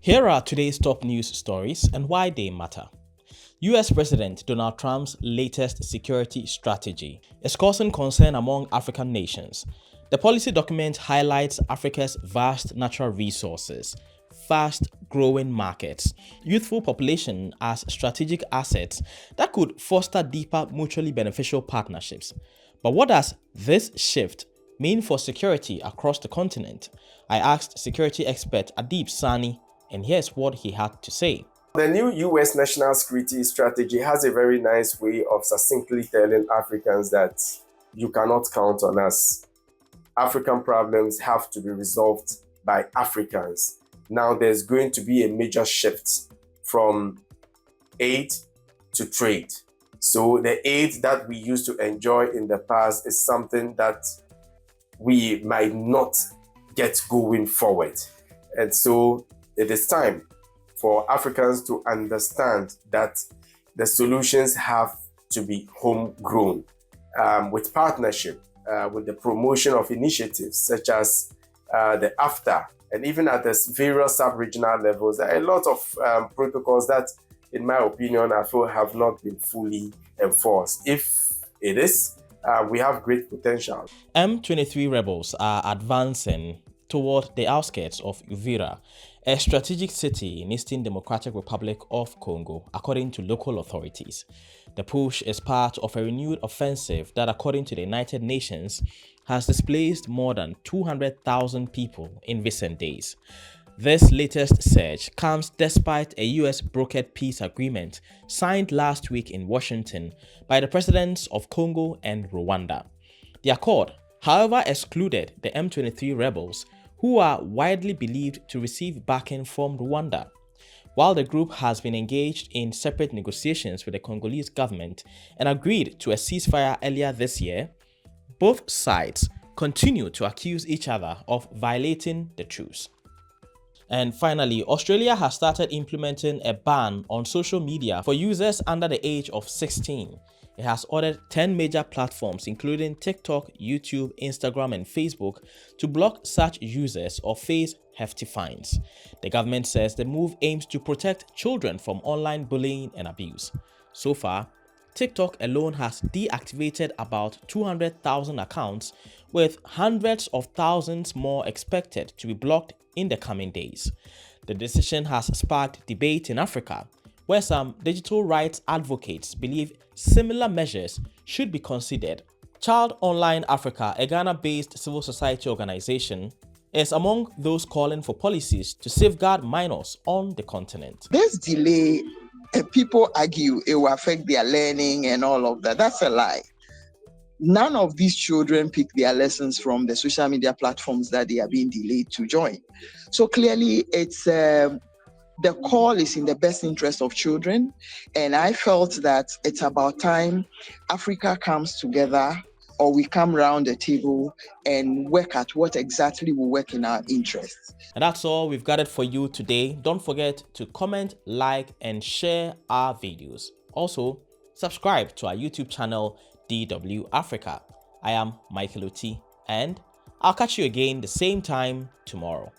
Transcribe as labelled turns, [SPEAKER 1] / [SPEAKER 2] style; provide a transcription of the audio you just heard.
[SPEAKER 1] Here are today's top news stories and why they matter. US President Donald Trump's latest security strategy is causing concern among African nations. The policy document highlights Africa's vast natural resources, fast-growing markets, youthful population as strategic assets that could foster deeper mutually beneficial partnerships. But what does this shift mean for security across the continent? I asked security expert Adib Sani, and here's what he had to say.
[SPEAKER 2] The new US national security strategy has a very nice way of succinctly telling Africans that you cannot count on us. African problems have to be resolved by Africans. Now there's going to be a major shift from aid to trade. So the aid that we used to enjoy in the past is something that we might not get going forward. And so it is time for Africans to understand that the solutions have to be homegrown with partnership, with the promotion of initiatives such as the AFTA, and even at the various sub-regional levels. There are a lot of protocols that, in my opinion, I feel have not been fully enforced. If it is, we have great potential.
[SPEAKER 1] M23 rebels are advancing toward the outskirts of Uvira, a strategic city in Eastern Democratic Republic of Congo, according to local authorities. The push is part of a renewed offensive that, according to the United Nations, has displaced more than 200,000 people in recent days. This latest surge comes despite a US brokered peace agreement signed last week in Washington by the presidents of Congo and Rwanda. The accord, however, excluded the M23 rebels, who are widely believed to receive backing from Rwanda. While the group has been engaged in separate negotiations with the Congolese government and agreed to a ceasefire earlier this year, both sides continue to accuse each other of violating the truce. And finally, Australia has started implementing a ban on social media for users under the age of 16. It has ordered 10 major platforms including TikTok, YouTube, Instagram and Facebook to block such users or face hefty fines. The government says the move aims to protect children from online bullying and abuse. So far, TikTok alone has deactivated about 200,000 accounts, with hundreds of thousands more expected to be blocked in the coming days. The decision has sparked debate in Africa, where some digital rights advocates believe similar measures should be considered. Child Online Africa, a Ghana-based civil society organization, is among those calling for policies to safeguard minors on the continent.
[SPEAKER 3] This delay, people argue it will affect their learning and all of that. That's a lie. None of these children pick their lessons from the social media platforms that they are being delayed to join. So clearly, it's the call is in the best interest of children. And I felt that it's about time Africa comes together, or we come around the table and work at what exactly will work in our interests.
[SPEAKER 1] And that's all we've got it for you today. Don't forget to comment, like, and share our videos. Also, subscribe to our YouTube channel, DW Africa. I am Michael Oti, and I'll catch you again the same time tomorrow.